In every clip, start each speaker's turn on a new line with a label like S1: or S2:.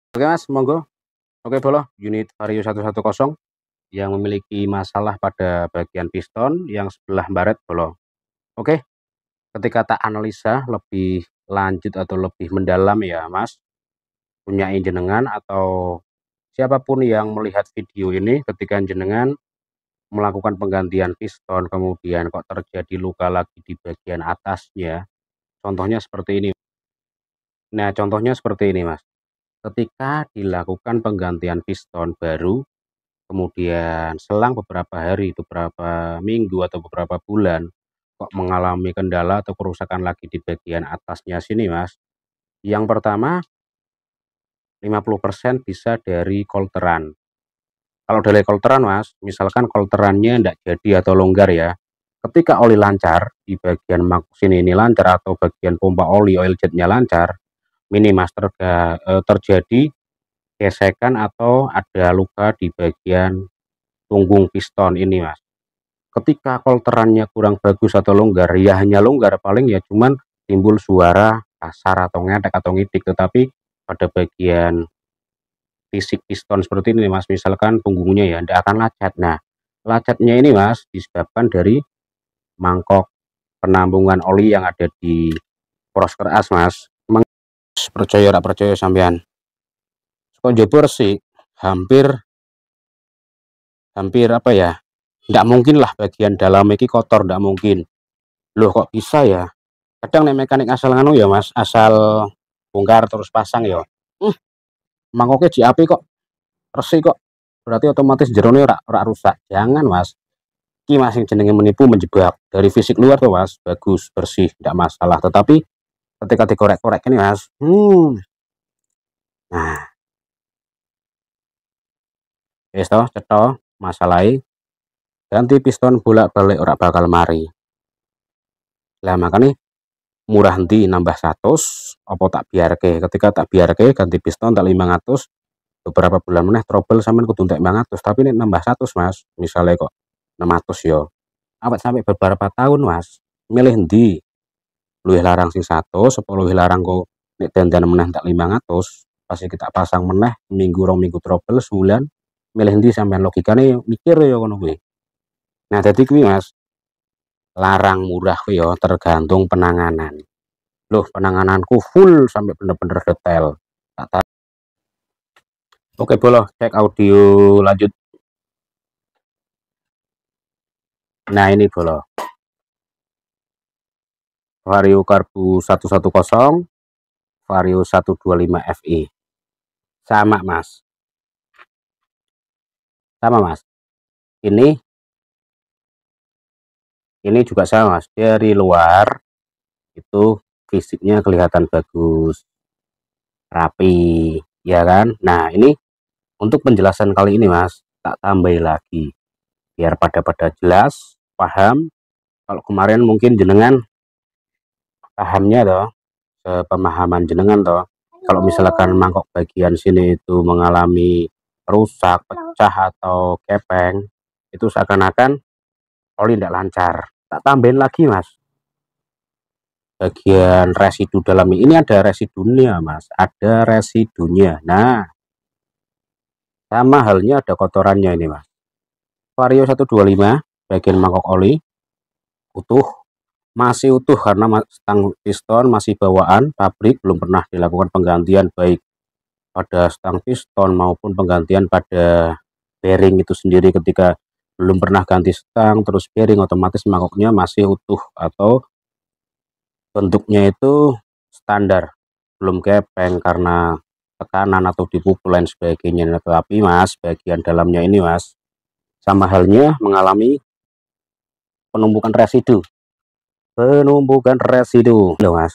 S1: Oke Mas, monggo. Oke Bolo, unit Vario 110 yang memiliki masalah pada bagian piston yang sebelah baret Bolo. Oke, ketika tak analisa lebih lanjut atau lebih mendalam ya Mas, punya jenengan atau siapapun yang melihat video ini ketika jenengan melakukan penggantian piston kemudian kok terjadi luka lagi di bagian atasnya. Contohnya seperti ini. Nah, contohnya seperti ini Mas. Ketika dilakukan penggantian piston baru, kemudian selang beberapa hari, beberapa minggu atau beberapa bulan, kok mengalami kendala atau kerusakan lagi di bagian atasnya sini Mas. Yang pertama, 50% bisa dari kolteran. Kalau dari kolteran Mas, misalkan kolterannya tidak jadi atau longgar ya. Ketika oli lancar, di bagian sini ini lancar atau bagian pompa oli oil jetnya lancar, ini Mas terjadi gesekan atau ada luka di bagian punggung piston ini Mas. Ketika kolterannya kurang bagus atau longgar, ya hanya longgar paling ya cuman timbul suara kasar atau ngedek atau ngidik, tetapi pada bagian fisik piston seperti ini Mas, misalkan punggungnya ya tidak akan lacet. Nah, lacetnya ini Mas disebabkan dari mangkok penampungan oli yang ada di poros keras Mas. Emang percaya rak percaya sampean. Kok jebor sih hampir apa ya? Tidak mungkin lah bagian dalam iki kotor, tidak mungkin. Loh kok bisa ya? Kadang nih mekanik asal nganu ya Mas, asal bongkar terus pasang ya. Mangkoknya di api kok resik kok. Berarti otomatis jerone ora rusak. Jangan Mas. Ki Mas yang jenenge menipu menjebak. Dari fisik luar tuh Mas, bagus, bersih, tidak masalah. Tetapi ketika dikorek-korek ini Mas, nah, wis toh cetha masalahe ganti piston bolak-balik ora bakal mari. Lah makanya murah ndi nambah 100 apa tak biarke. Ketika tak biarke ganti piston tak 500, beberapa bulan meneh trouble sampean kudu entek 500, tapi nek nambah 100 Mas, misalnya kok 600 yo. Awet sampai beberapa tahun Mas, milih ndi? Luwih larang sing 100 apa luwih larang kok nek dandan meneh tak 500, pas kita pasang meneh minggu rong minggu trouble sebulan, milih ndi sampean? Logikane mikir ya ngono kuwi. Nah, dadi kuwi Mas, larang murah kuwi ya tergantung penanganan. Loh, penangananku full sampai bener-bener detail. Oke Bolo, cek audio lanjut. Nah ini Bolo, Vario Karbu 110, Vario 125 FE. Sama Mas. Sama Mas. Ini juga sama Mas. Dari luar itu fisiknya kelihatan bagus, rapi, ya kan? Nah, ini untuk penjelasan kali ini Mas, tak tambah lagi biar pada jelas, paham. Kalau kemarin mungkin jenengan pahamnya toh, pemahaman jenengan toh. Kalau misalkan mangkok bagian sini itu mengalami rusak, pecah atau kepeng, itu seakan-akan oli tidak lancar. Tak tambahin lagi Mas, bagian residu dalam ini ada residunya Mas, ada residunya. Nah, sama halnya ada kotorannya ini Mas. Vario 125 bagian mangkok oli utuh, masih utuh karena stang piston masih bawaan pabrik, belum pernah dilakukan penggantian baik pada stang piston maupun penggantian pada bearing itu sendiri. Ketika belum pernah ganti stang terus bearing, otomatis mangkoknya masih utuh atau bentuknya itu standar, belum kepeng karena tekanan atau dipukul lain sebagainya. Tetapi Mas, bagian dalamnya ini Mas, sama halnya mengalami penumpukan residu loh Mas.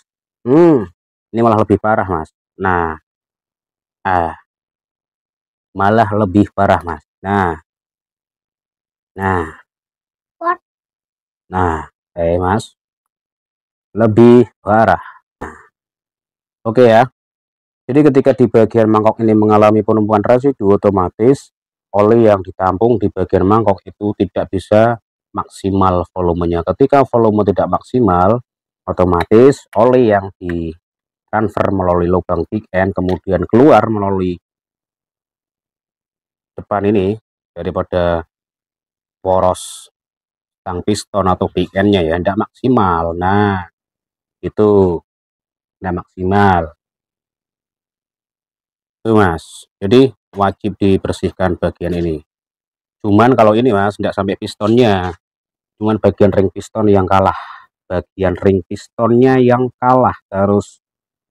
S1: Ini malah lebih parah Mas. Nah, malah lebih parah Mas. Nah, Mas, lebih parah. Oke ya. Jadi ketika di bagian mangkok ini mengalami penumpukan residu, otomatis oli yang ditampung di bagian mangkok itu tidak bisa maksimal volumenya. Ketika volume tidak maksimal, otomatis oli yang ditransfer melalui lubang big end kemudian keluar melalui depan ini daripada poros stang piston atau big end-nya ya tidak maksimal. Nah itu tidak maksimal tuh mas, jadi wajib dibersihkan bagian ini. Cuman kalau ini mas tidak sampai pistonnya, cuman bagian ring piston yang kalah, bagian ring pistonnya yang kalah, terus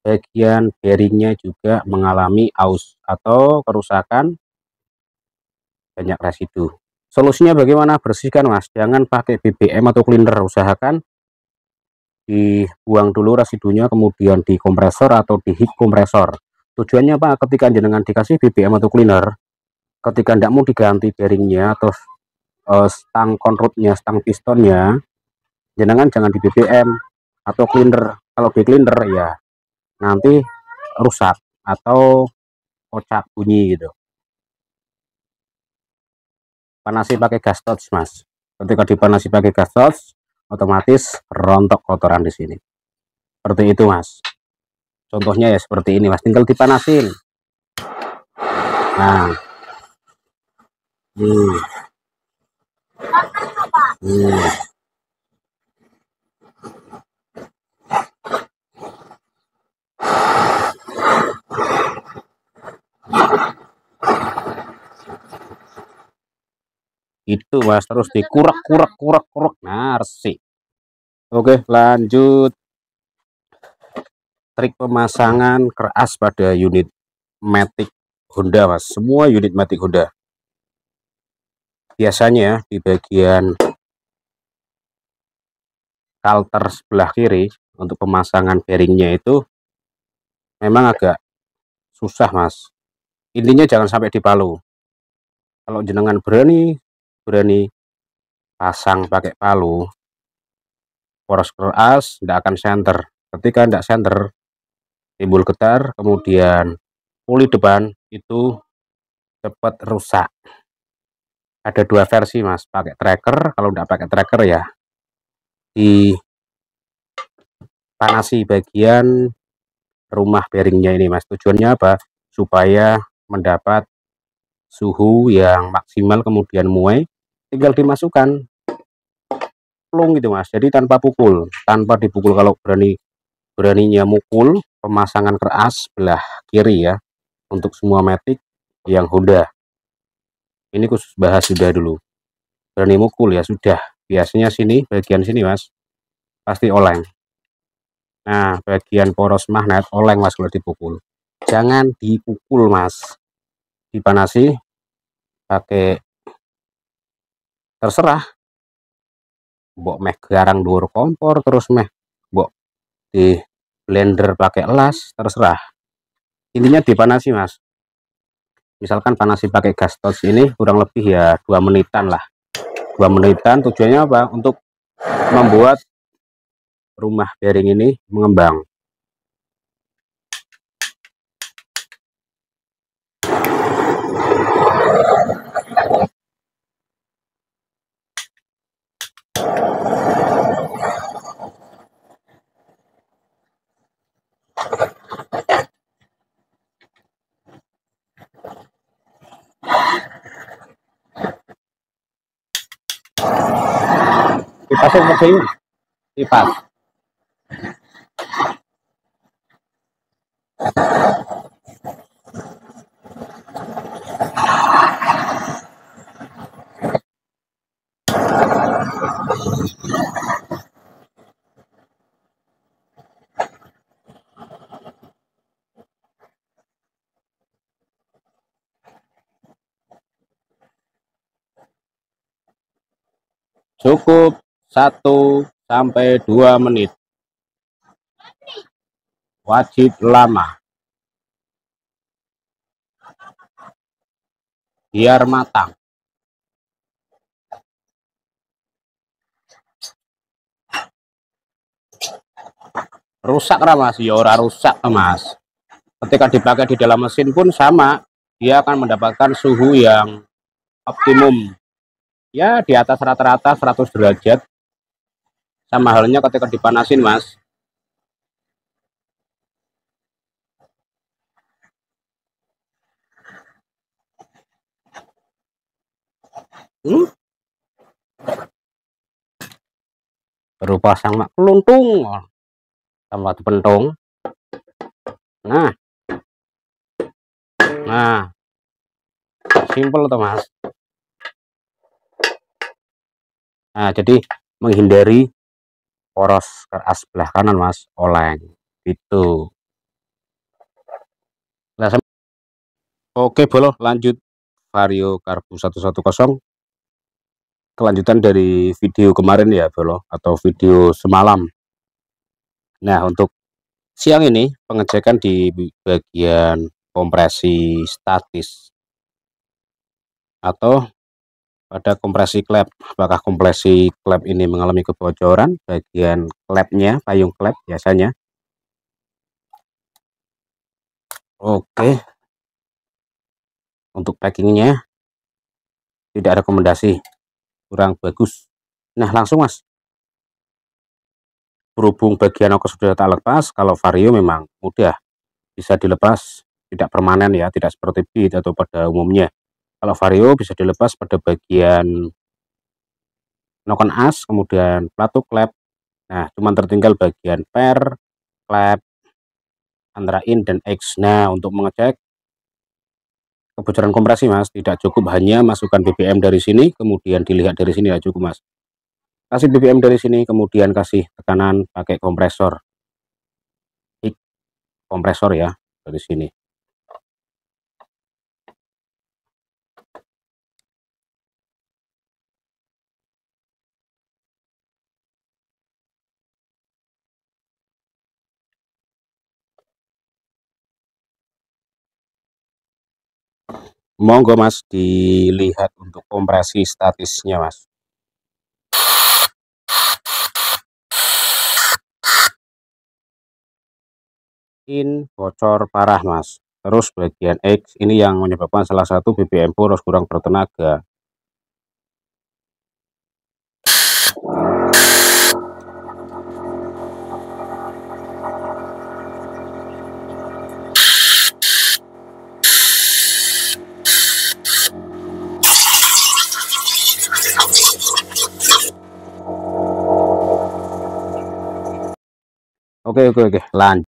S1: bagian bearingnya juga mengalami aus atau kerusakan, banyak residu. Solusinya bagaimana? Bersihkan mas, jangan pakai BBM atau cleaner, usahakan dibuang dulu residunya, kemudian di kompresor atau di heat kompresor. Tujuannya apa? Ketika jenengan dikasih BBM atau cleaner, ketika tidak mau diganti bearingnya atau stang konrutnya, stang pistonnya, jenengan jangan di BBM atau cleaner. Kalau di cleaner ya nanti rusak atau kocak bunyi gitu. Panasi pakai gas torch mas, ketika dipanasi pakai gas torch otomatis rontok kotoran di sini, seperti itu mas. Contohnya ya seperti ini mas, tinggal dipanasin. Nah hmm, hmm. Itu mas, terus dikurek, nah resik. Oke lanjut, trik pemasangan keras pada unit Matic Honda mas, semua unit Matic Honda biasanya di bagian kalter sebelah kiri untuk pemasangan bearingnya itu memang agak susah mas. Intinya jangan sampai dipalu. Kalau jenengan berani pasang pakai palu, poros keras tidak akan senter. Ketika tidak senter timbul getar, kemudian puli depan itu cepat rusak. Ada dua versi mas, pakai tracker. Kalau tidak pakai tracker ya dipanasi bagian rumah bearingnya ini mas. Tujuannya apa? Supaya mendapat suhu yang maksimal, kemudian muai tinggal dimasukkan plung gitu mas, jadi tanpa dipukul. Kalau beraninya mukul, pemasangan keras belah kiri ya untuk semua Matic yang Honda. Ini khusus bahas sudah dulu, berani mukul ya sudah, biasanya sini bagian sini mas pasti oleng. Nah bagian poros magnet oleng mas kalau dipukul, jangan dipukul mas, dipanasi pakai, terserah mbok meh garang dhuwur kompor, terus meh mbok di blender pakai elas, terserah. Intinya dipanasi mas, misalkan panasi pakai gas torch ini kurang lebih ya 2 menitan lah, 2 menitan. Tujuannya apa? Untuk membuat rumah bearing ini mengembang. Kipasnya seperti ini, kipas. Cukup 1-2 menit, wajib lama biar matang. Rusak lah mas? Ya ora rusak mas, ketika dipakai di dalam mesin pun sama, dia akan mendapatkan suhu yang optimum ya di atas rata-rata 100 derajat, sama halnya ketika dipanasin mas. baru pasang mak keluntung sama pentung. Nah simple tuh mas. Nah jadi menghindari poros keras sebelah kanan mas, oleng itu. Nah, oke bolo, lanjut Vario Karbu 110, kelanjutan dari video kemarin ya bolo, atau video semalam. Nah untuk siang ini pengecekan di bagian kompresi statis atau pada kompresi klep, apakah kompresi klep ini mengalami kebocoran bagian klepnya, payung klep biasanya. Oke, untuk packingnya tidak rekomendasi, kurang bagus. Nah langsung mas, berhubung bagian ongkos sudah tak lepas, kalau Vario memang mudah bisa dilepas, tidak permanen ya, tidak seperti Beat atau pada umumnya. Kalau Vario bisa dilepas pada bagian noken as, kemudian pelatuk klep. Nah cuman tertinggal bagian per, klep antara in dan X. Nah untuk mengecek kebocoran kompresi mas, tidak cukup hanya masukkan BBM dari sini kemudian dilihat dari sini, tidak cukup mas. Kasih BBM dari sini kemudian kasih tekanan pakai kompresor, kompresor ya dari sini. Monggo mas dilihat untuk kompresi statisnya mas. In bocor parah mas. Terus bagian X ini yang menyebabkan salah satu BBM boros kurang bertenaga. Oke, lanjut.